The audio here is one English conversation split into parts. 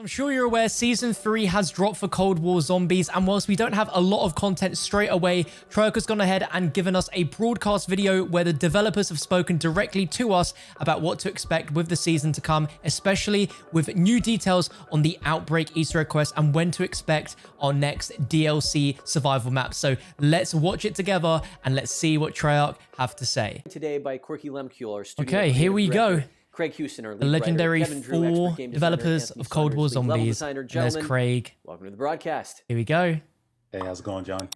I'm sure you're aware Season 3 has dropped for Cold War Zombies, and whilst we don't have a lot of content straight away, Treyarch has gone ahead and given us a broadcast video where the developers have spoken directly to us about what to expect with the season to come, especially with new details on the Outbreak Easter egg quest and when to expect our next DLC survival map. So let's watch it together and let's see what Treyarch have to say. Today by Quirky Lemcule, our studio Okay, here we go. Craig Houston, our lead The legendary writer, Kevin Drew, four expert game developers designer, of Cold War Saunders, lead level Zombies. designer. And there's Gentlemen, Craig. welcome to the broadcast. Here we go. Hey, how's it going, John?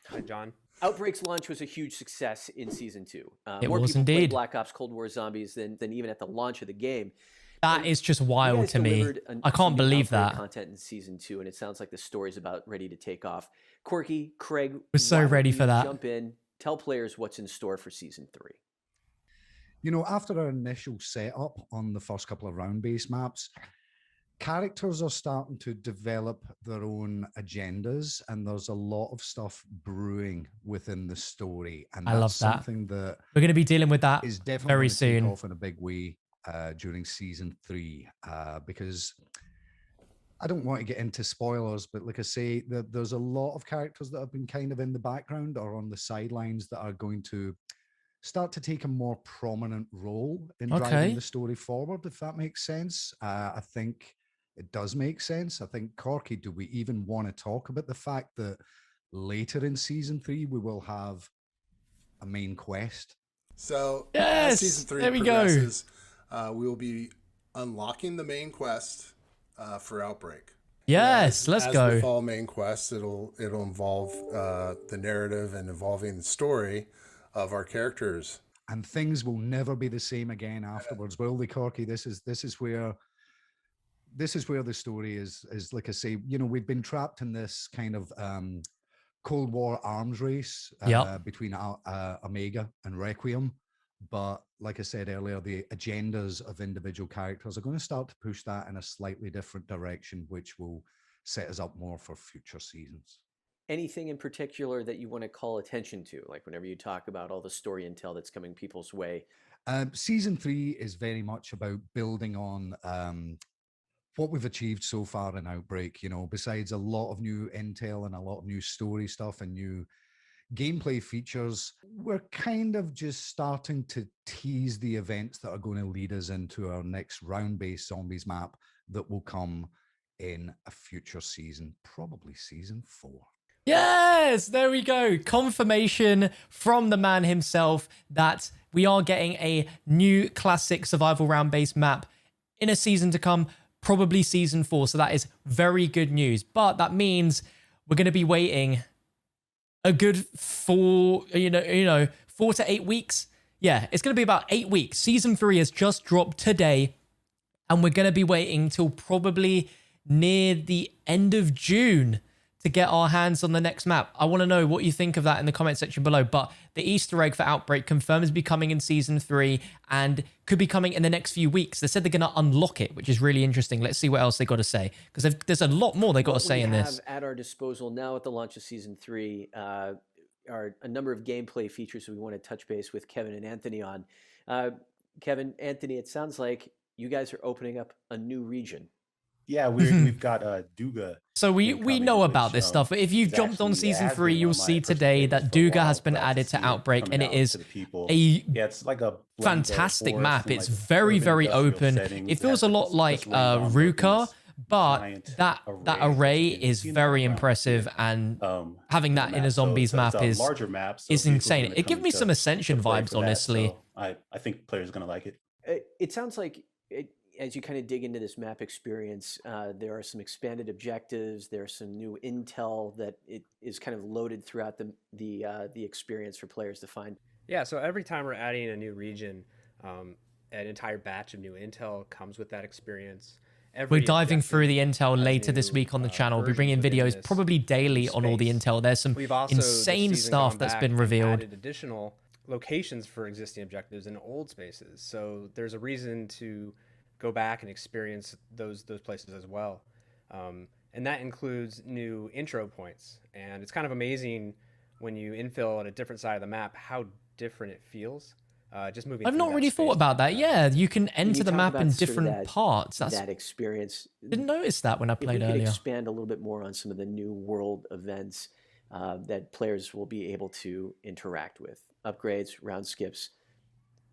Hi, John. Outbreak's launch was a huge success in Season 2. It more was people played indeed. Black Ops Cold War Zombies than even at the launch of the game. That is just wild to me. I some can't new believe Outbreak that. content in Season 2, and it sounds like the story's about ready to take off. Quirky, Craig, We're so why don't ready you for that. Jump in, tell players what's in store for Season 3. You know, after our initial setup on the first couple of round-based maps, characters are starting to develop their own agendas, and there's a lot of stuff brewing within the story. And I that's love that. something that We're going to be dealing with that is definitely very going to take soon. off in a big way during Season 3, because I don't want to get into spoilers, but like I say, there's a lot of characters that have been kind of in the background or on the sidelines that are going to start to take a more prominent role in driving the story forward, if that makes sense. I think it does make sense. I think, Corky, do we even want to talk about the fact that later in Season 3, we will have a main quest? So Yes, as Season 3 there we progresses, we will be unlocking the main quest for Outbreak. Yes, let's go. With all main quests, it'll involve the narrative and evolving the story of our characters, and things will never be the same again afterwards, will they, Corky? This is where the story is like I say, you know, we've been trapped in this kind of Cold War arms race between Omega and Requiem, but like I said earlier, the agendas of individual characters are going to start to push that in a slightly different direction, which will set us up more for future seasons. Anything in particular that you want to call attention to, like whenever you talk about all the story intel that's coming people's way? Season 3 is very much about building on what we've achieved so far in Outbreak. You know, besides a lot of new intel and a lot of new story stuff and new gameplay features, we're kind of just starting to tease the events that are going to lead us into our next round-based zombies map that will come in a future season, probably Season 4. Yes, there we go. Confirmation from the man himself that we are getting a new classic survival round-based map in a season to come, probably Season 4. So that is very good news. But that means we're going to be waiting a good 4 to 8 weeks. Yeah, it's going to be about 8 weeks. Season 3 has just dropped today, and we're going to be waiting till probably near the end of June to get our hands on the next map. I want to know what you think of that in the comment section below. But the Easter egg for Outbreak confirms to be coming in Season 3 and could be coming in the next few weeks. They said they're going to unlock it, which is really interesting. Let's see what else they got to say, because there's a lot more they got to say in this. At our disposal now at the launch of Season 3 are a number of gameplay features that we want to touch base with Kevin and Anthony on. Kevin, Anthony, it sounds like you guys are opening up a new region. Yeah, we've got Duga. So we know about this stuff, but if you've jumped on Season 3, you'll see today that Duga has been added to Outbreak, and it is it's like a fantastic map. It's very, very open. It feels a lot like Ruka, but that array is very impressive, and having that in a zombies map is insane. It gives me some Ascension vibes, honestly. I think players are going to like it. It sounds like as you kind of dig into this map experience, there are some expanded objectives. There's some new intel that it is kind of loaded throughout the experience for players to find. Yeah, so every time we're adding a new region, an entire batch of new intel comes with that experience. We're diving through the intel later this week on the channel. We'll be bringing videos probably daily on all the intel. There's some insane stuff that's been revealed. Added additional locations for existing objectives in old spaces. So there's a reason to go back and experience those places as well. And that includes new intro points. And it's kind of amazing when you infill at a different side of the map, how different it feels. just moving. I've through not that really space thought about that. like Yeah, you can Can you enter the talk map about in sort of different parts. That's that experience? didn't notice that when I If we played could earlier. expand a little bit more on some of the new world events that players will be able to interact with, upgrades, round skips.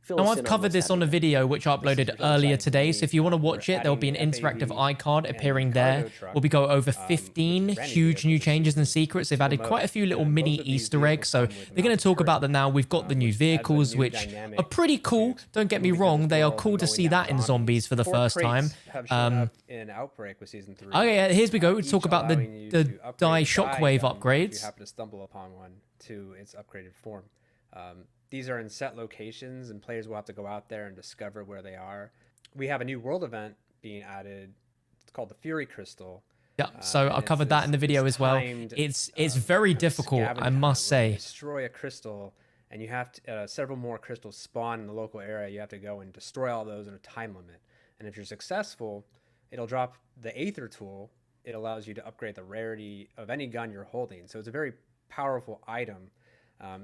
Fill Now, us I've in on covered what's this on a happening there. video which I This is uploaded really earlier exciting for today. me. So if you want to We're watch it, there'll be an adding the interactive FAV iCard and the appearing cargo there. truck, Where we go over which is 15 brand new huge new vehicles this changes and season secrets. They've to the added quite a mode. few little Both mini of these Easter eggs. vehicles So come with they're going to mounted talk about turret, them now. We've got the new which adds a vehicles, new which are dynamic pretty to cool. Don't get me moving through wrong. this They are world cool and to mowing see down that in zombies for the 4 first time. crates have shown up in Outbreak with season 3. Okay, yeah, here we go. We each talk about allowing you the to upgrade die a shockwave gun if upgrades. you happen to stumble upon one to its upgraded form. These are in set locations, and players will have to go out there and discover where they are. We have a new world event being added. It's called the Fury Crystal. Yeah, so I covered that in the video as well. It's very difficult, I must say. Destroy a crystal, and you have to, several more crystals spawn in the local area. You have to go and destroy all those in a time limit. And if you're successful, it'll drop the Aether tool. It allows you to upgrade the rarity of any gun you're holding. So it's a very powerful item.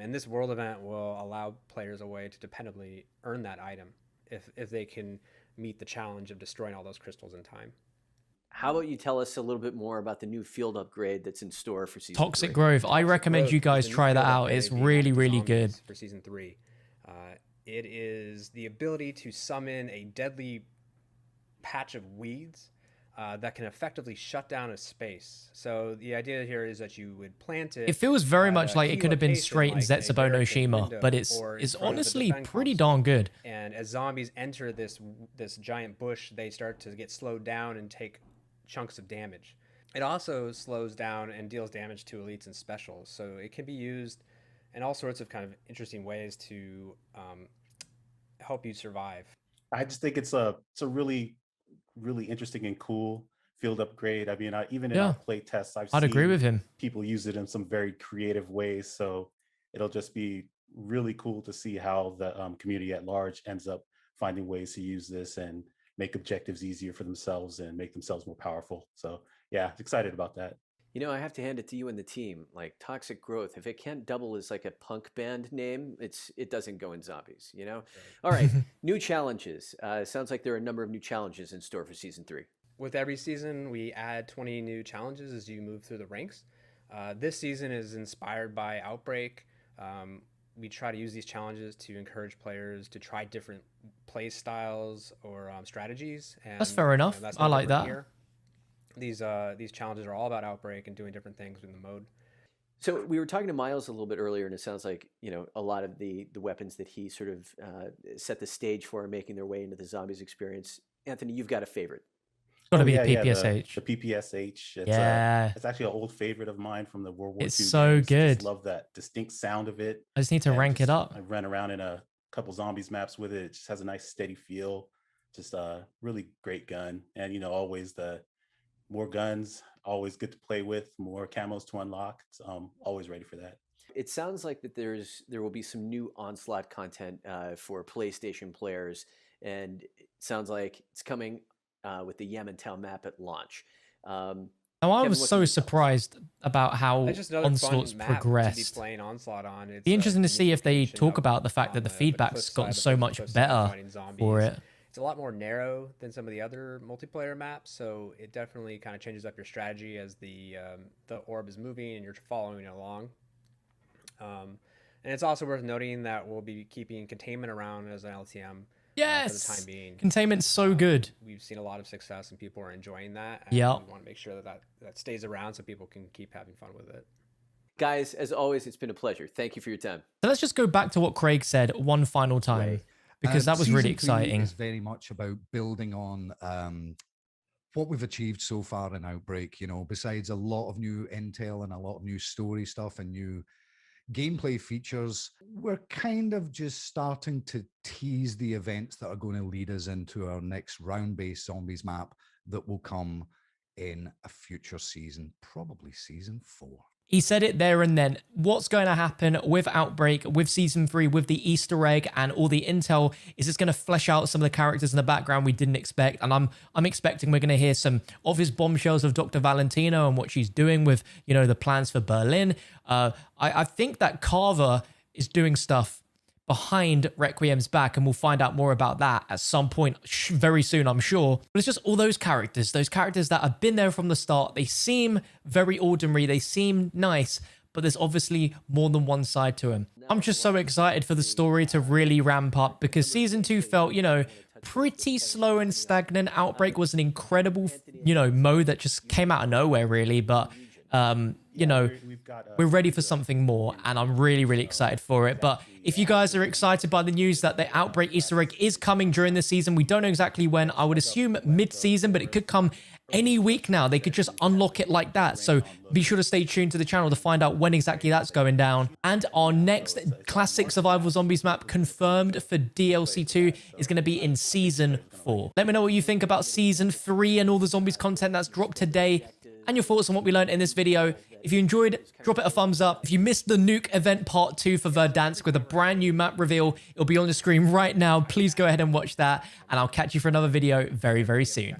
And this world event will allow players a way to dependably earn that item if they can meet the challenge of destroying all those crystals in time. How about you tell us a little bit more about the new field upgrade that's in store for season Toxic 3? Grove. I recommend Growth you is guys a new try that field out. upgrade It's being really, added to really good. zombies for season 3. It is the ability to summon a deadly patch of weeds that can effectively shut down a space. So the idea here is that you would plant it. It feels very at much a like it key could have been location, straight in like a Zetsubo no barricade Shima, window but it's or in it's front of the honestly defense pretty console. darn good. And as zombies enter this giant bush, they start to get slowed down and take chunks of damage. It also slows down and deals damage to elites and specials. So it can be used in all sorts of kind of interesting ways to help you survive. I just think it's a really interesting and cool field upgrade. I mean, even in Yeah, our play tests, I've I'd agree seen with him. people use it in some very creative ways. So it'll just be really cool to see how the community at large ends up finding ways to use this and make objectives easier for themselves and make themselves more powerful. So yeah, excited about that. You know, I have to hand it to you and the team. Like Toxic Growth, if it can't double as like a punk band name, it doesn't go in zombies. You know. Right. All right, new challenges. Sounds like there are a number of new challenges in store for season 3. With every season, we add 20 new challenges as you move through the ranks. This season is inspired by Outbreak. We try to use these challenges to encourage players to try different play styles or strategies. And, That's fair enough. that's I no like different that. here. These challenges are all about Outbreak and doing different things in the mode. So we were talking to Miles a little bit earlier, and it sounds like, you know, a lot of the weapons that he sort of set the stage for making their way into the zombies experience. Anthony, you've got a favorite. It's got to Oh, be yeah, yeah, PPSH. the PPSH. Yeah. It's actually an old favorite of mine from the World War II. It's so games. good. Just love that distinct sound of it. I just need to And rank it just- up. I ran around in a couple zombies maps with it. It just has a nice steady feel. Just a really great gun. And, you know, always the more guns, always good to play with, more camos to unlock. So, always ready for that. It sounds like that there will be some new Onslaught content for PlayStation players, and it sounds like it's coming with the Yamantau map at launch. Now, I Kevin, was what can so you tell us? surprised about how It's just another Onslaught's fun map to be progressed. playing Onslaught on. It's Be interesting to unique see if they location talk up about the fact on that the cliff feedback's side gotten of the so cliff much side better fighting zombies. for it. It's a lot more narrow than some of the other multiplayer maps, so it definitely kind of changes up your strategy as the orb is moving and you're following it along. And it's also worth noting that we'll be keeping containment around as an LTM for the Yes, time being. containment's so good. We've seen a lot of success and people are enjoying that. And Yeah. we want to make sure that stays around so people can keep having fun with it. Guys, as always, it's been a pleasure. Thank you for your time. So let's just go back to what Craig said one final time, Right. because that was really Season 3 exciting. is very much about building on what we've achieved so far in Outbreak. You know, besides a lot of new intel and a lot of new story stuff and new gameplay features, we're kind of just starting to tease the events that are going to lead us into our next round-based zombies map that will come in a future season, probably season 4. He said it there and then. What's going to happen with Outbreak, with Season 3, with the Easter egg and all the intel is it's going to flesh out some of the characters in the background we didn't expect. And I'm expecting we're going to hear some obvious bombshells of Dr. Valentina and what she's doing with, you know, the plans for Berlin. I think that Carver is doing stuff behind Requiem's back, and we'll find out more about that at some point very soon, I'm sure. But it's just all those characters that have been there from the start. They seem very ordinary, they seem nice, but there's obviously more than one side to them. I'm just so excited for the story to really ramp up, because season 2 felt, you know, pretty slow and stagnant. Outbreak was an incredible, you know, mode that just came out of nowhere, really. But you know, we're ready for something more, and I'm really, really excited for it. But if you guys are excited by the news that the Outbreak Easter egg is coming during the season, we don't know exactly when. I would assume mid-season, but it could come any week now. They could just unlock it like that. So be sure to stay tuned to the channel to find out when exactly that's going down. And our next classic survival zombies map confirmed for DLC 2 is going to be in season 4. Let me know what you think about season 3 and all the zombies content that's dropped today, and your thoughts on what we learned in this video. If you enjoyed, drop it a thumbs up. If you missed the nuke event part 2 for Verdansk with a brand new map reveal, it'll be on the screen right now. Please go ahead and watch that, and I'll catch you for another video very, very soon.